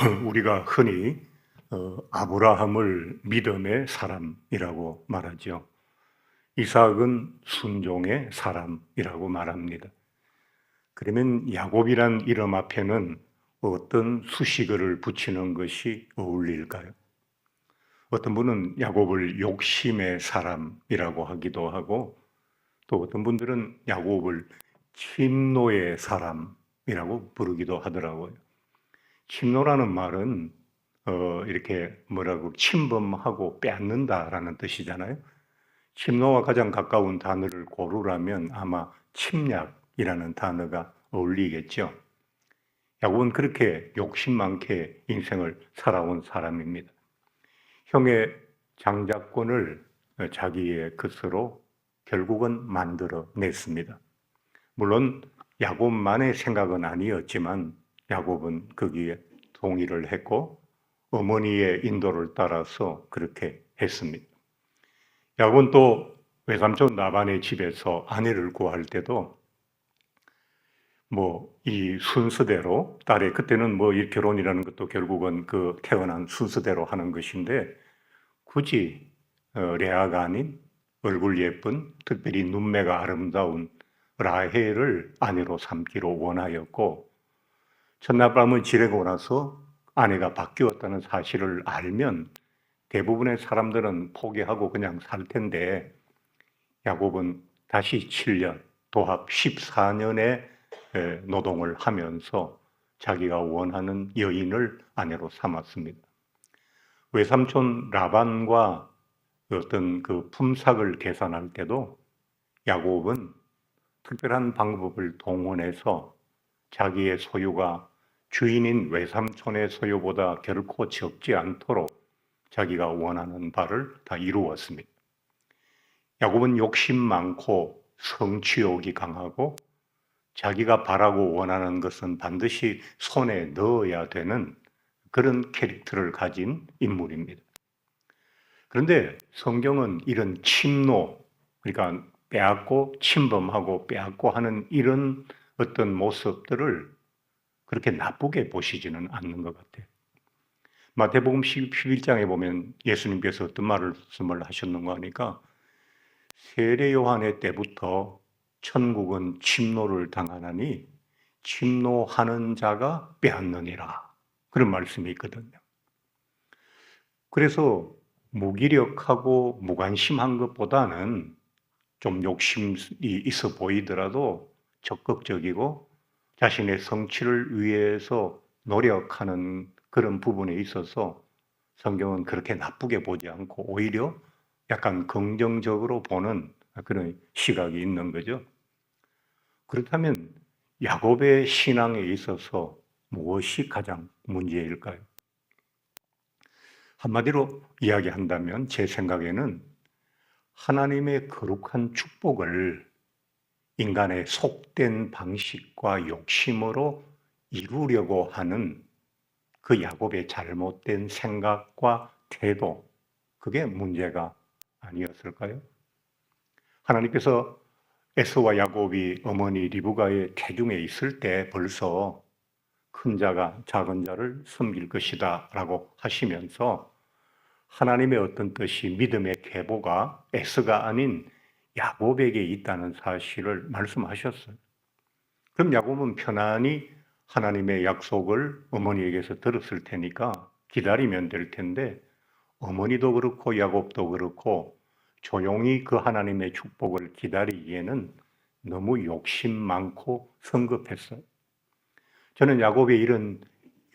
우리가 흔히 아브라함을 믿음의 사람이라고 말하죠. 이삭은 순종의 사람이라고 말합니다. 그러면 야곱이란 이름 앞에는 어떤 수식어를 붙이는 것이 어울릴까요? 어떤 분은 야곱을 욕심의 사람이라고 하기도 하고, 또 어떤 분들은 야곱을 침노의 사람이라고 부르기도 하더라고요. 침노라는 말은 이렇게 뭐라고 침범하고 빼앗는다라는 뜻이잖아요. 침노와 가장 가까운 단어를 고르라면 아마 침략이라는 단어가 어울리겠죠. 야곱은 그렇게 욕심 많게 인생을 살아온 사람입니다. 형의 장자권을 자기의 것으로 결국은 만들어냈습니다. 물론 야곱만의 생각은 아니었지만 야곱은 거기에 동의를 했고 어머니의 인도를 따라서 그렇게 했습니다. 야곱은 또 외삼촌 라반의 집에서 아내를 구할 때도 이 순서대로 딸의 그때는 이 결혼이라는 것도 결국은 그 태어난 순서대로 하는 것인데 굳이 레아가 아닌 얼굴 예쁜 특별히 눈매가 아름다운 라헬을 아내로 삼기로 원하였고 첫날밤을 지내고 나서 아내가 바뀌었다는 사실을 알면 대부분의 사람들은 포기하고 그냥 살 텐데 야곱은 다시 7년, 도합 14년의 노동을 하면서 자기가 원하는 여인을 아내로 삼았습니다. 외삼촌 라반과 어떤 그 품삯을 계산할 때도 야곱은 특별한 방법을 동원해서 자기의 소유가 주인인 외삼촌의 소유보다 결코 적지 않도록 자기가 원하는 바를 다 이루었습니다. 야곱은 욕심 많고 성취욕이 강하고 자기가 바라고 원하는 것은 반드시 손에 넣어야 되는 그런 캐릭터를 가진 인물입니다. 그런데 성경은 이런 침노, 그러니까 빼앗고 침범하고 빼앗고 하는 이런 어떤 모습들을 그렇게 나쁘게 보시지는 않는 것 같아요. 마태복음 11장에 보면 예수님께서 어떤 말씀을 하셨는가 하니까 세례 요한의 때부터 천국은 침노를 당하나니 침노하는 자가 빼앗느니라. 그런 말씀이 있거든요. 그래서 무기력하고 무관심한 것보다는 좀 욕심이 있어 보이더라도 적극적이고 자신의 성취를 위해서 노력하는 그런 부분에 있어서 성경은 그렇게 나쁘게 보지 않고 오히려 약간 긍정적으로 보는 그런 시각이 있는 거죠. 그렇다면 야곱의 신앙에 있어서 무엇이 가장 문제일까요? 한마디로 이야기한다면 제 생각에는 하나님의 거룩한 축복을 인간의 속된 방식과 욕심으로 이루려고 하는 그 야곱의 잘못된 생각과 태도, 그게 문제가 아니었을까요? 하나님께서 에서와 야곱이 어머니 리브가의 태중에 있을 때 벌써 큰 자가 작은 자를 섬길 것이다 라고 하시면서 하나님의 어떤 뜻이 믿음의 계보가 에서가 아닌 야곱에게 있다는 사실을 말씀하셨어요. 그럼 야곱은 편안히 하나님의 약속을 어머니에게서 들었을 테니까 기다리면 될 텐데 어머니도 그렇고 야곱도 그렇고 조용히 그 하나님의 축복을 기다리기에는 너무 욕심 많고 성급했어요. 저는 야곱의 이런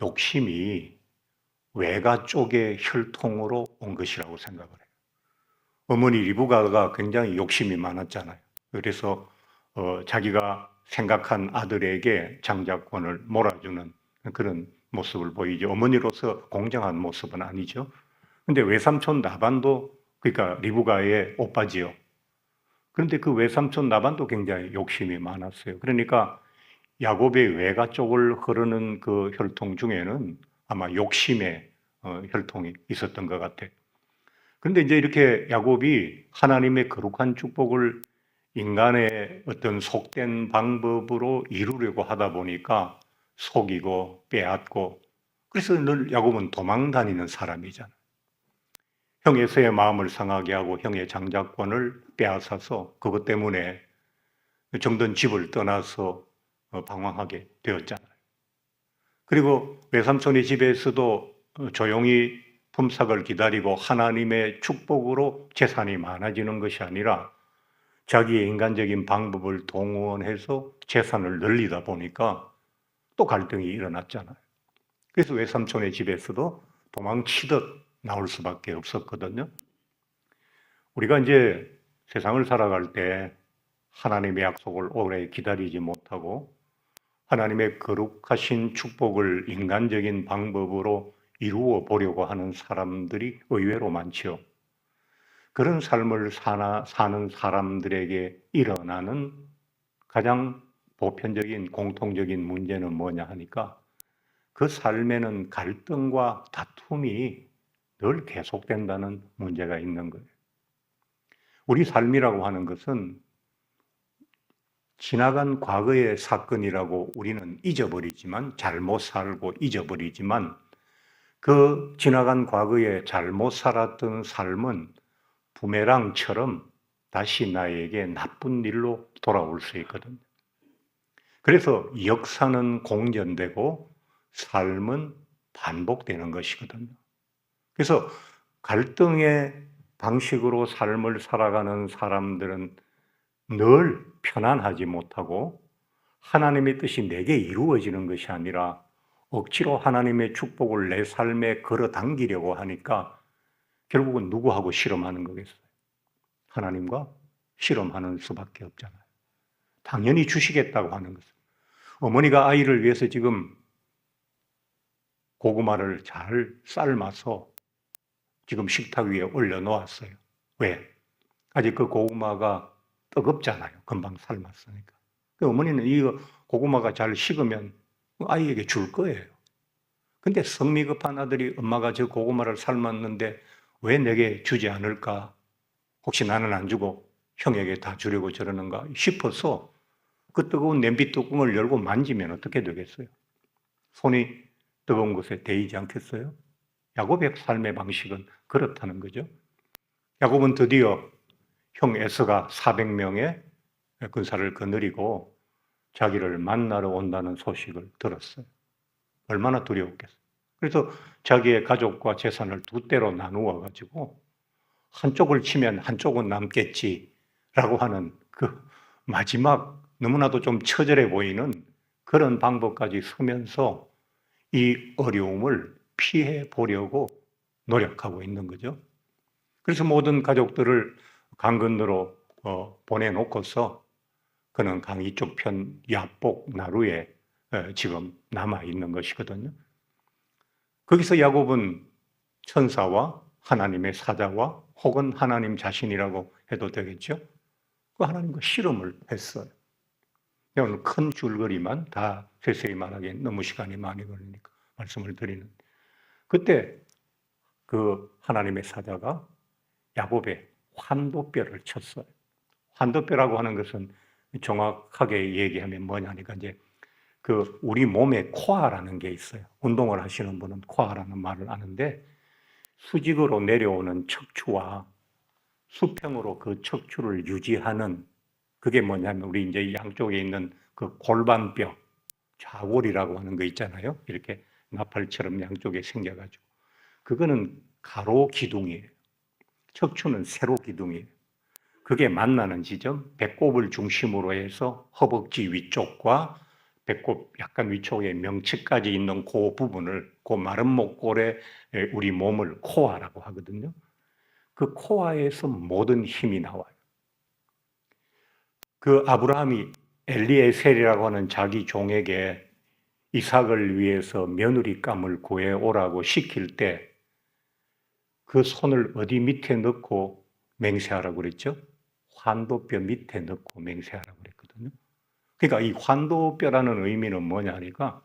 욕심이 외가 쪽의 혈통으로 온 것이라고 생각을 해요. 어머니 리브가가 굉장히 욕심이 많았잖아요. 그래서 자기가 생각한 아들에게 장자권을 몰아주는 그런 모습을 보이죠. 어머니로서 공정한 모습은 아니죠. 근데 외삼촌 나반도 그러니까 리브가의 오빠지요. 그런데 그 외삼촌 나반도 굉장히 욕심이 많았어요. 그러니까 야곱의 외가 쪽을 흐르는 그 혈통 중에는 아마 욕심의 혈통이 있었던 것 같아요. 그런데 이제 이렇게 야곱이 하나님의 거룩한 축복을 인간의 어떤 속된 방법으로 이루려고 하다 보니까 속이고 빼앗고 그래서 늘 야곱은 도망 다니는 사람이잖아. 형 에서의 마음을 상하게 하고 형의 장자권을 빼앗아서 그것 때문에 정든 집을 떠나서 방황하게 되었잖아요. 그리고 외삼촌의 집에서도 조용히 품삯을 기다리고 하나님의 축복으로 재산이 많아지는 것이 아니라 자기의 인간적인 방법을 동원해서 재산을 늘리다 보니까 또 갈등이 일어났잖아요. 그래서 외삼촌의 집에서도 도망치듯 나올 수밖에 없었거든요. 우리가 이제 세상을 살아갈 때 하나님의 약속을 오래 기다리지 못하고 하나님의 거룩하신 축복을 인간적인 방법으로 이루어 보려고 하는 사람들이 의외로 많지요. 그런 삶을 사는 사람들에게 일어나는 가장 보편적인 공통적인 문제는 뭐냐 하니까 그 삶에는 갈등과 다툼이 늘 계속된다는 문제가 있는 거예요. 우리 삶이라고 하는 것은 지나간 과거의 사건이라고 우리는 잊어버리지만, 잘못 살고 잊어버리지만, 그 지나간 과거에 잘못 살았던 삶은 부메랑처럼 다시 나에게 나쁜 일로 돌아올 수 있거든요. 그래서 역사는 공전되고 삶은 반복되는 것이거든요. 그래서 갈등의 방식으로 삶을 살아가는 사람들은 늘 편안하지 못하고 하나님의 뜻이 내게 이루어지는 것이 아니라 억지로 하나님의 축복을 내 삶에 걸어 당기려고 하니까 결국은 누구하고 실험하는 거겠어요? 하나님과 실험하는 수밖에 없잖아요. 당연히 주시겠다고 하는 것은. 어머니가 아이를 위해서 지금 고구마를 잘 삶아서 지금 식탁 위에 올려놓았어요. 왜? 아직 그 고구마가 뜨겁잖아요. 금방 삶았으니까. 어머니는 이 고구마가 잘 식으면 아이에게 줄 거예요. 근데 성미 급한 아들이 엄마가 저 고구마를 삶았는데 왜 내게 주지 않을까? 혹시 나는 안 주고 형에게 다 주려고 저러는가 싶어서 그 뜨거운 냄비 뚜껑을 열고 만지면 어떻게 되겠어요? 손이 뜨거운 곳에 데이지 않겠어요? 야곱의 삶의 방식은 그렇다는 거죠. 야곱은 드디어 형 에서가 400명의 군사를 거느리고 자기를 만나러 온다는 소식을 들었어요. 얼마나 두려웠겠어요. 그래서 자기의 가족과 재산을 두 대로 나누어 가지고 한쪽을 치면 한쪽은 남겠지라고 하는 그 마지막 너무나도 좀 처절해 보이는 그런 방법까지 쓰면서 이 어려움을 피해 보려고 노력하고 있는 거죠. 그래서 모든 가족들을 강 건너로 보내놓고서 그는 강 이쪽 편 야복 나루에 지금 남아 있는 것이거든요. 거기서 야곱은 천사와 하나님의 사자와 혹은 하나님 자신이라고 해도 되겠죠. 그 하나님과 실험을 했어요. 오늘 큰 줄거리만 다 세세히 말하기엔 너무 시간이 많이 걸리니까 말씀을 드리는. 그때 그 하나님의 사자가 야곱의 환도뼈를 쳤어요. 환도뼈라고 하는 것은 정확하게 얘기하면 뭐냐니까 이제 그 우리 몸에 코아라는 게 있어요. 운동을 하시는 분은 코아라는 말을 아는데 수직으로 내려오는 척추와 수평으로 그 척추를 유지하는 그게 뭐냐면 우리 이제 양쪽에 있는 그 골반뼈, 좌골이라고 하는 거 있잖아요. 이렇게 나팔처럼 양쪽에 생겨가지고 그거는 가로 기둥이에요. 척추는 세로 기둥이에요. 그게 만나는 지점, 배꼽을 중심으로 해서 허벅지 위쪽과 배꼽 약간 위쪽에 명치까지 있는 그 부분을, 그 마른 목골에 우리 몸을 코아라고 하거든요. 그 코아에서 모든 힘이 나와요. 그 아브라함이 엘리에셀이라고 하는 자기 종에게 이삭을 위해서 며느리감을 구해오라고 시킬 때 그 손을 어디 밑에 넣고 맹세하라고 그랬죠? 환도뼈 밑에 넣고 맹세하라고 그랬거든요. 그러니까 이 환도뼈라는 의미는 뭐냐 하니까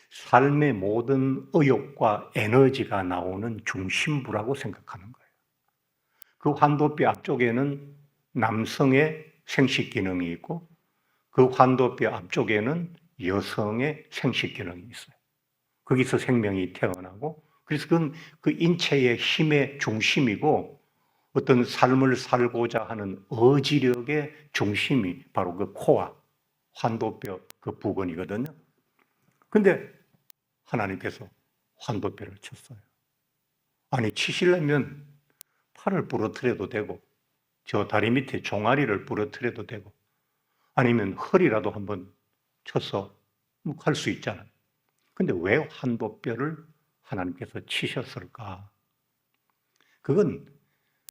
삶의 모든 의욕과 에너지가 나오는 중심부라고 생각하는 거예요. 그 환도뼈 앞쪽에는 남성의 생식 기능이 있고 그 환도뼈 앞쪽에는 여성의 생식 기능이 있어요. 거기서 생명이 태어나고, 그래서 그건 그 인체의 힘의 중심이고 어떤 삶을 살고자 하는 의지력의 중심이 바로 그 코와 환도뼈 그 부근이거든요. 근데 하나님께서 환도뼈를 쳤어요. 아니, 치시려면 팔을 부러뜨려도 되고 저 다리 밑에 종아리를 부러뜨려도 되고 아니면 허리라도 한번 쳐서 할 수 있잖아요. 근데 왜 환도뼈를 하나님께서 치셨을까? 그건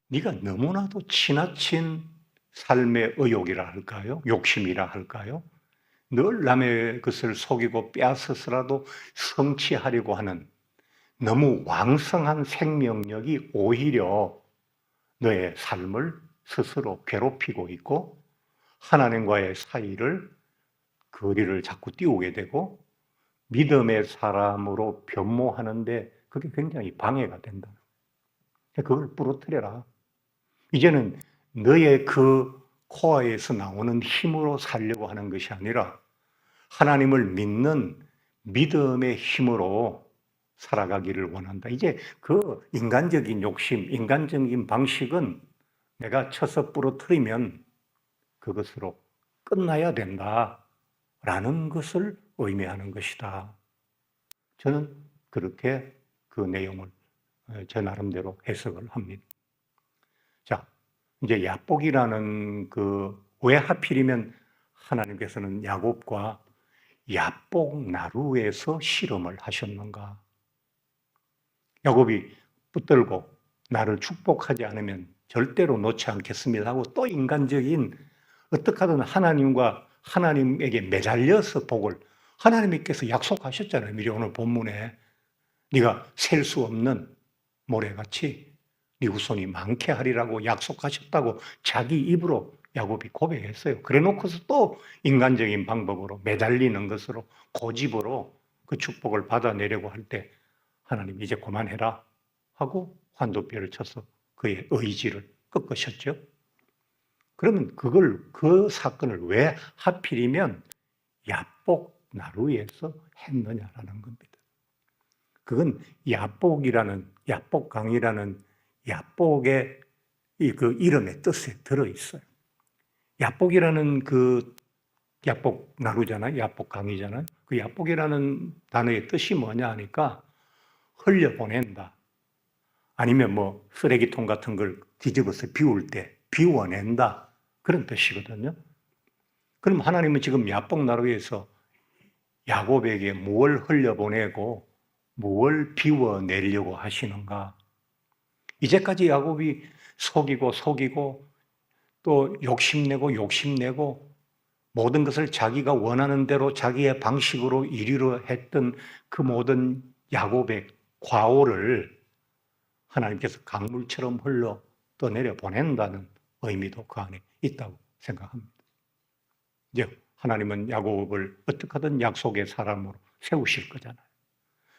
네가 너무나도 지나친 삶의 의욕이라 할까요? 욕심이라 할까요? 늘 남의 것을 속이고 빼앗아서라도 성취하려고 하는 너무 왕성한 생명력이 오히려 너의 삶을 스스로 괴롭히고 있고 하나님과의 사이를 거리를 자꾸 띄우게 되고 믿음의 사람으로 변모하는데 그게 굉장히 방해가 된다. 그걸 부러뜨려라. 이제는 너의 그 코어에서 나오는 힘으로 살려고 하는 것이 아니라 하나님을 믿는 믿음의 힘으로 살아가기를 원한다. 이제 그 인간적인 욕심, 인간적인 방식은 내가 쳐서 부러뜨리면 그것으로 끝나야 된다라는 것을 의미하는 것이다. 저는 그렇게 그 내용을 저 나름대로 해석을 합니다. 자, 이제 야복이라는 왜 하필이면 하나님께서는 야곱과 야복 나루에서 실험을 하셨는가? 야곱이 붙들고 나를 축복하지 않으면 절대로 놓지 않겠습니다 하고 또 인간적인 어떻게 하든 하나님에게 매달려서 복을 하나님께서 약속하셨잖아요. 미리 오늘 본문에 네가 셀 수 없는 모래같이 네 후손이 많게 하리라고 약속하셨다고 자기 입으로 야곱이 고백했어요. 그래 놓고서 또 인간적인 방법으로 매달리는 것으로 고집으로 그 축복을 받아내려고 할 때 하나님 이제 그만해라 하고 환도뼈를 쳐서 그의 의지를 꺾으셨죠. 그러면 그 사건을 왜 하필이면 야복 나루에서 했느냐라는 겁니다. 그건 야복강이라는 야복의 그 이름의 뜻에 들어있어요. 야복이라는 그 야복 나루잖아요. 야복강이잖아요. 그 야복이라는 단어의 뜻이 뭐냐 하니까 흘려보낸다. 아니면 쓰레기통 같은 걸 뒤집어서 비울 때 비워낸다. 그런 뜻이거든요. 그럼 하나님은 지금 야복 나루에서 야곱에게 무엇을 흘려보내고 무엇을 비워내려고 하시는가? 이제까지 야곱이 속이고 또 욕심내고 모든 것을 자기가 원하는 대로 자기의 방식으로 이루려 했던 그 모든 야곱의 과오를 하나님께서 강물처럼 흘러 떠내려 보낸다는 의미도 그 안에 있다고 생각합니다. 이제 하나님은 야곱을 어떻게 하든 약속의 사람으로 세우실 거잖아요.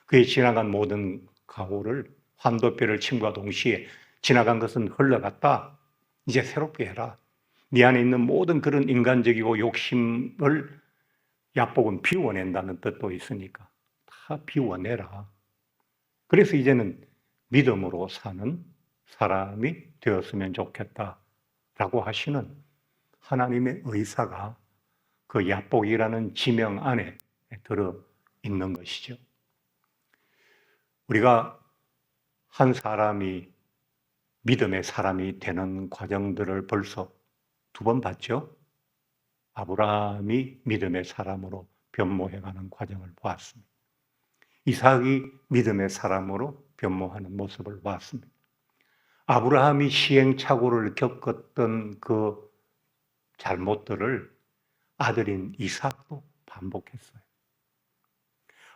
그의 지나간 모든 과오를 환도뼈를 침과 동시에 지나간 것은 흘러갔다. 이제 새롭게 해라. 네 안에 있는 모든 그런 인간적이고 욕심을 야복은 비워낸다는 뜻도 있으니까 다 비워내라. 그래서 이제는 믿음으로 사는 사람이 되었으면 좋겠다라고 하시는 하나님의 의사가 그 야복이라는 지명 안에 들어 있는 것이죠. 우리가 한 사람이 믿음의 사람이 되는 과정들을 벌써 2번 봤죠? 아브라함이 믿음의 사람으로 변모해가는 과정을 보았습니다. 이삭이 믿음의 사람으로 변모하는 모습을 보았습니다. 아브라함이 시행착오를 겪었던 그 잘못들을 아들인 이삭도 반복했어요.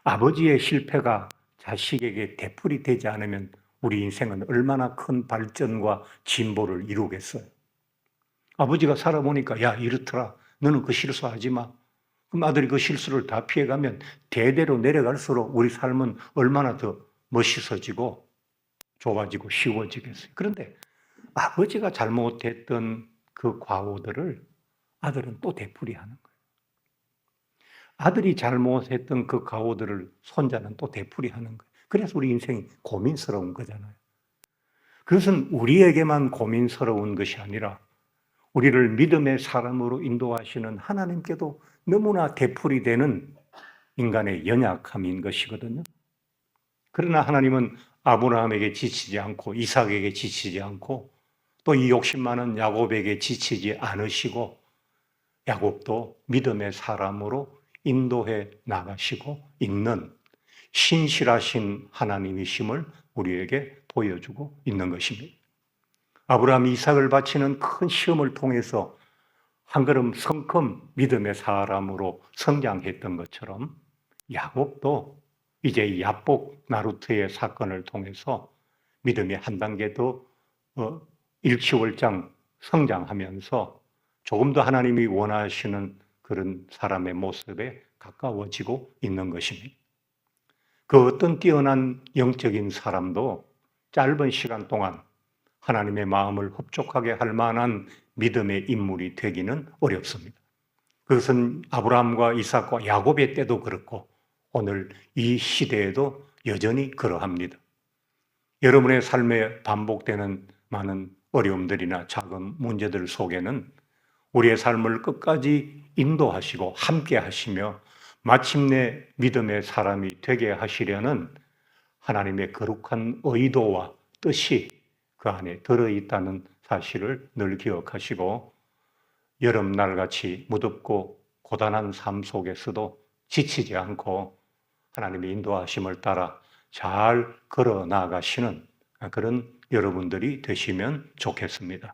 아버지의 실패가 자식에게 되풀이 되지 않으면 우리 인생은 얼마나 큰 발전과 진보를 이루겠어요. 아버지가 살아보니까 야 이렇더라. 너는 그 실수하지 마. 그럼 아들이 그 실수를 다 피해가면 대대로 내려갈수록 우리 삶은 얼마나 더 멋있어지고 좁아지고 쉬워지겠어요. 그런데 아버지가 잘못했던 그 과오들을 아들은 또 되풀이하는 거예요. 아들이 잘못했던 그 가오들을 손자는 또 되풀이하는 거예요. 그래서 우리 인생이 고민스러운 거잖아요. 그것은 우리에게만 고민스러운 것이 아니라 우리를 믿음의 사람으로 인도하시는 하나님께도 너무나 되풀이되는 인간의 연약함인 것이거든요. 그러나 하나님은 아브라함에게 지치지 않고 이삭에게 지치지 않고 또 이 욕심 많은 야곱에게 지치지 않으시고 야곱도 믿음의 사람으로 인도해 나가시고 있는 신실하신 하나님이심을 우리에게 보여주고 있는 것입니다. 아브라함이 이삭을 바치는 큰 시험을 통해서 한 걸음 성큼 믿음의 사람으로 성장했던 것처럼 야곱도 이제 야복 나루트의 사건을 통해서 믿음이 한 단계 더 일취월장 성장하면서 조금 더 하나님이 원하시는 그런 사람의 모습에 가까워지고 있는 것입니다. 그 어떤 뛰어난 영적인 사람도 짧은 시간 동안 하나님의 마음을 흡족하게 할 만한 믿음의 인물이 되기는 어렵습니다. 그것은 아브라함과 이삭과 야곱의 때도 그렇고 오늘 이 시대에도 여전히 그러합니다. 여러분의 삶에 반복되는 많은 어려움들이나 작은 문제들 속에는 우리의 삶을 끝까지 인도하시고 함께 하시며 마침내 믿음의 사람이 되게 하시려는 하나님의 거룩한 의도와 뜻이 그 안에 들어있다는 사실을 늘 기억하시고 여름날같이 무덥고 고단한 삶 속에서도 지치지 않고 하나님의 인도하심을 따라 잘 걸어 나가시는 그런 여러분들이 되시면 좋겠습니다.